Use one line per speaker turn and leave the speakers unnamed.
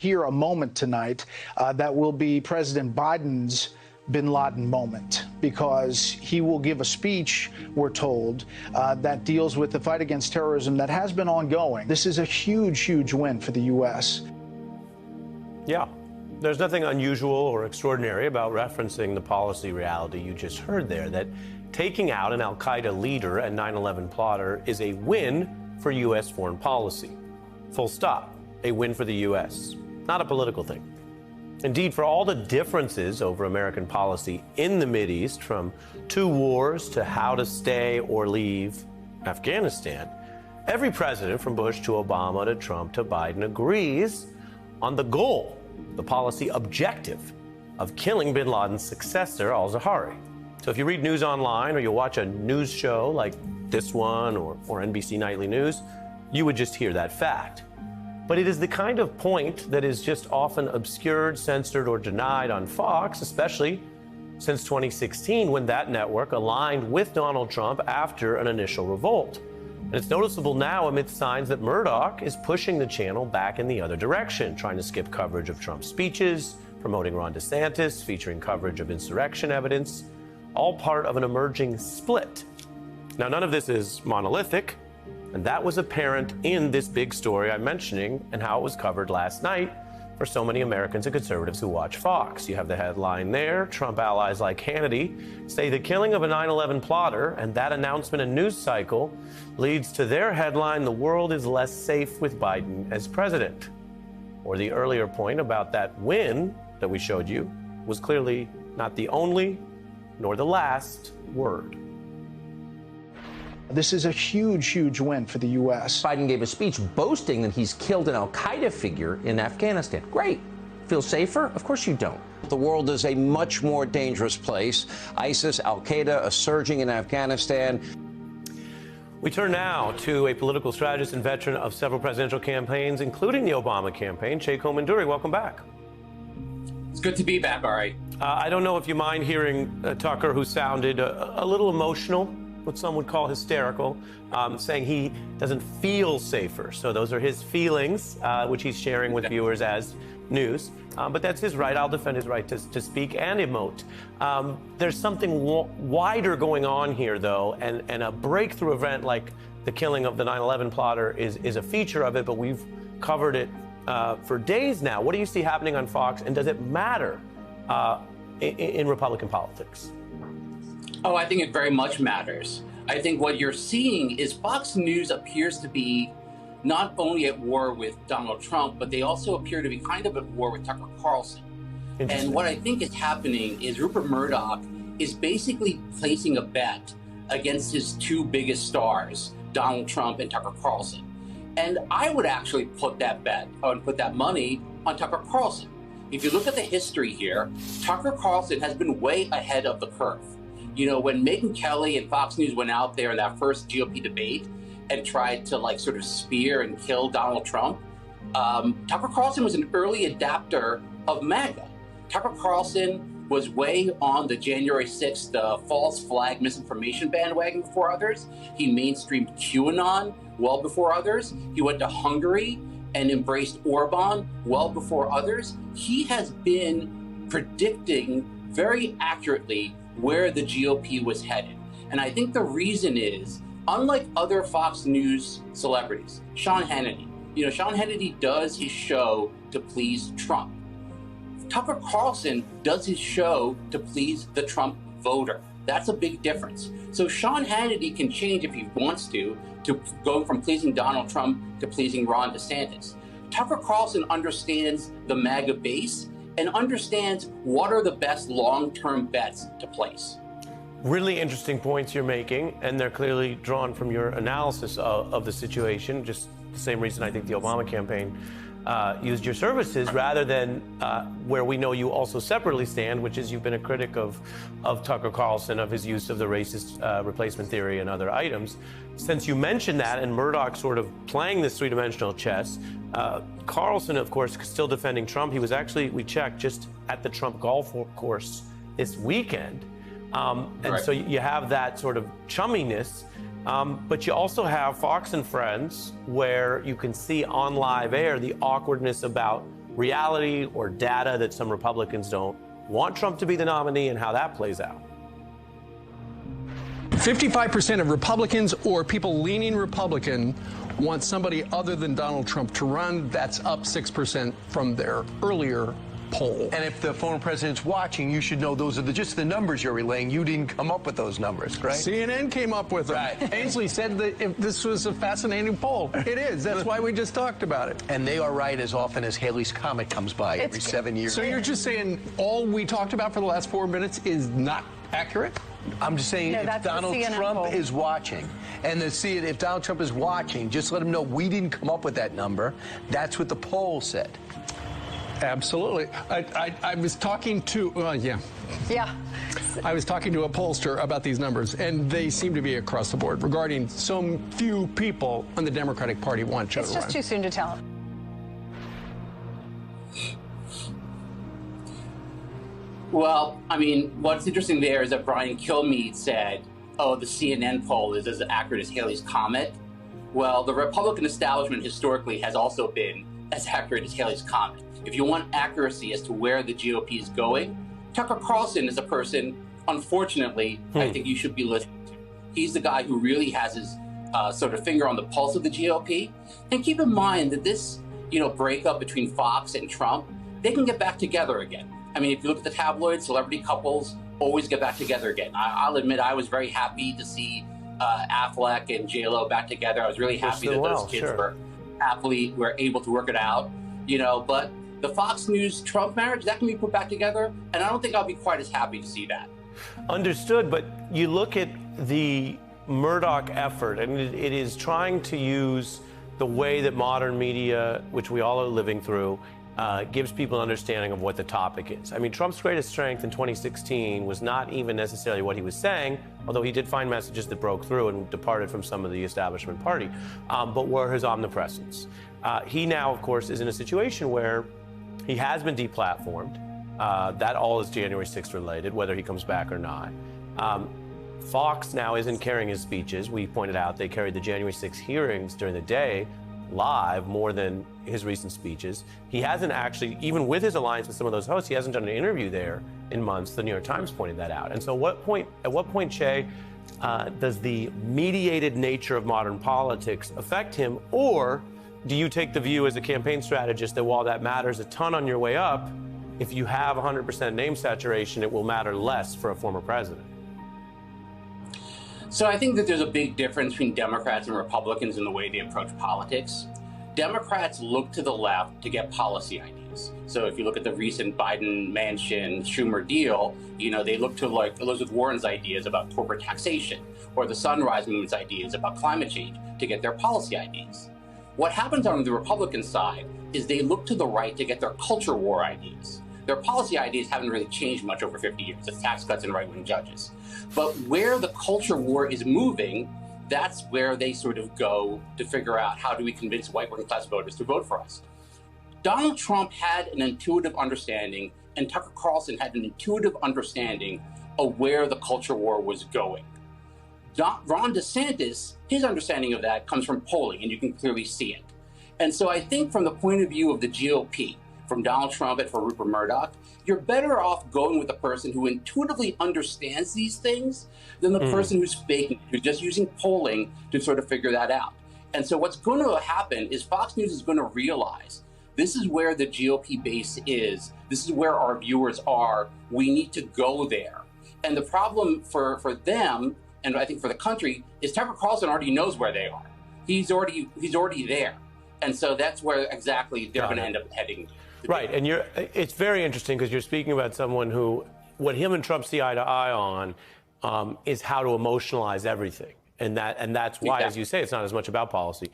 Hear a moment tonight that will be President Biden's bin Laden moment, because he will give a speech, we're told, that deals with the fight against terrorism that has been ongoing. This is a huge, huge win for the U.S.
Yeah, there's nothing unusual or extraordinary about referencing the policy reality you just heard there, that taking out an al-Qaeda leader and 9/11 plotter is a win for U.S. foreign policy. Full stop. A win for the U.S., not a political thing. Indeed, for all the differences over American policy in the Mideast, from 2 wars to how to stay or leave Afghanistan, every president from Bush to Obama to Trump to Biden agrees on the goal, the policy objective of killing bin Laden's successor, al-Zawahiri. So if you read news online or you watch a news show like this one or NBC Nightly News, you would just hear that fact. But it is the kind of point that is just often obscured, censored, or denied on Fox, especially since 2016, when that network aligned with Donald Trump after an initial revolt. And it's noticeable now amidst signs that Murdoch is pushing the channel back in the other direction, trying to skip coverage of Trump's speeches, promoting Ron DeSantis, featuring coverage of insurrection evidence, all part of an emerging split. Now, none of this is monolithic. And that was apparent in this big story I'm mentioning and how it was covered last night for so many Americans and conservatives who watch Fox. You have the headline there: Trump allies like Hannity say the killing of a 9/11 plotter, and that announcement and news cycle leads to their headline, "The world is less safe with Biden as president." Or the earlier point about that win that we showed you was clearly not the only nor the last word.
This is a huge, huge win for the U.S.
Biden gave a speech boasting that he's killed an al-Qaeda figure in Afghanistan. Great. Feel safer? Of course you don't.
The world is a much more dangerous place. ISIS, al-Qaeda, are surging in Afghanistan.
We turn now to a political strategist and veteran of several presidential campaigns, including the Obama campaign, Sheikh Omanduri. Welcome back.
It's good to be back, Ari.
I don't know if you mind hearing Tucker, who sounded a little emotional, what some would call hysterical, saying he doesn't feel safer. So those are his feelings, which he's sharing with viewers as news. But that's his right. I'll defend his right to speak and emote. There's something wider going on here, though, and a breakthrough event like the killing of the 9/11 plotter is a feature of it, but we've covered it for days now. What do you see happening on Fox, and does it matter in Republican politics?
Oh, I think it very much matters. I think what you're seeing is Fox News appears to be not only at war with Donald Trump, but they also appear to be kind of at war with Tucker Carlson. And what I think is happening is Rupert Murdoch is basically placing a bet against his 2 biggest stars, Donald Trump and Tucker Carlson. And I would actually put that bet, or put that money on Tucker Carlson. If you look at the history here, Tucker Carlson has been way ahead of the curve. You know, when Megyn Kelly and Fox News went out there in that first GOP debate and tried to sort of spear and kill Donald Trump, Tucker Carlson was an early adapter of MAGA. Tucker Carlson was way on the January 6th false flag misinformation bandwagon before others. He mainstreamed QAnon well before others. He went to Hungary and embraced Orban well before others. He has been predicting very accurately where the GOP was headed. And I think the reason is, unlike other Fox News celebrities, Sean Hannity, Sean Hannity does his show to please Trump. Tucker Carlson does his show to please the Trump voter. That's a big difference. So Sean Hannity can change if he wants to go from pleasing Donald Trump to pleasing Ron DeSantis. Tucker Carlson understands the MAGA base and understands what are the best long-term bets to place.
Really interesting points you're making, and they're clearly drawn from your analysis of the situation, just the same reason I think the Obama campaign used your services, rather than where we know you also separately stand, which is you've been a critic of Tucker Carlson, of his use of the racist replacement theory and other items. Since you mentioned that, and Murdoch sort of playing this three-dimensional chess, Carlson, of course, still defending Trump. He was actually, we checked, just at the Trump golf course this weekend. And so you have that sort of chumminess, but you also have Fox and Friends, where you can see on live air the awkwardness about reality or data that some Republicans don't want Trump to be the nominee and how that plays out?
55% of Republicans or people leaning Republican want somebody other than Donald Trump to run. That's up 6% from their earlier poll.
And if the former president's watching, you should know those are just the numbers you're relaying. You didn't come up with those numbers, right?
CNN came up with them.
Right.
Ainsley said that if this was a fascinating poll. It is. That's why we just talked about it.
And they are right as often as Haley's Comet comes by every 7 years.
So you're just saying all we talked about for the last 4 minutes is not accurate?
I'm just saying,
No,
if Donald Trump is watching, and if Donald Trump is watching, just let him know we didn't come up with that number. That's what the poll said.
Absolutely. I was talking to,
Yeah.
I was talking to a pollster about these numbers, and they seem to be across the board regarding so few people on the Democratic Party want Joe to run.
It's just too soon to tell.
Well, I mean, what's interesting there is that Brian Kilmeade said, oh, the CNN poll is as accurate as Haley's Comet. Well, the Republican establishment historically has also been as accurate as Haley's Comet. If you want accuracy as to where the GOP is going, Tucker Carlson is a person, unfortunately, I think you should be listening to. He's the guy who really has his sort of finger on the pulse of the GOP. And keep in mind that this, breakup between Fox and Trump, they can get back together again. I mean, if you look at the tabloids, celebrity couples always get back together again. I'll admit I was very happy to see Affleck and J-Lo back together. I was really happy that those kids were able to work it out, but the Fox News Trump marriage, that can be put back together, and I don't think I'll be quite as happy to see that.
Understood, but you look at the Murdoch effort, and it is trying to use the way that modern media, which we all are living through, gives people an understanding of what the topic is. I mean, Trump's greatest strength in 2016 was not even necessarily what he was saying, although he did find messages that broke through and departed from some of the establishment party, but were his omnipresence. He now, of course, is in a situation where he has been deplatformed. That all is January 6th related, whether he comes back or not. Fox now isn't carrying his speeches. We pointed out they carried the January 6th hearings during the day live more than his recent speeches. He hasn't actually, even with his alliance with some of those hosts, he hasn't done an interview there in months. The New York Times pointed that out. And so at what point, Che, does the mediated nature of modern politics affect him? Or do you take the view as a campaign strategist that while that matters a ton on your way up, if you have 100% name saturation, it will matter less for a former president?
So I think that there's a big difference between Democrats and Republicans in the way they approach politics. Democrats look to the left to get policy ideas. So if you look at the recent Biden-Manchin-Schumer deal, they look to like Elizabeth Warren's ideas about corporate taxation or the Sunrise Movement's ideas about climate change to get their policy ideas. What happens on the Republican side is they look to the right to get their culture war ideas. Their policy ideas haven't really changed much over 50 years. It's tax cuts and right-wing judges. But where the culture war is moving, that's where they sort of go to figure out how do we convince white working class voters to vote for us. Donald Trump had an intuitive understanding, and Tucker Carlson had an intuitive understanding of where the culture war was going. Ron DeSantis, his understanding of that comes from polling, and you can clearly see it. And so I think from the point of view of the GOP, from Donald Trump and for Rupert Murdoch, you're better off going with the person who intuitively understands these things than the person who's faking, who's just using polling to sort of figure that out. And so what's going to happen is Fox News is going to realize this is where the GOP base is. This is where our viewers are. We need to go there. And the problem for them, and I think for the country, is Tucker Carlson already knows where they are. He's already there. And so that's where exactly they're going to end up heading.
Right, and it's very interesting because you're speaking about someone who, what him and Trump see eye to eye on is how to emotionalize everything. And that's why, as you say, it's not as much about policy.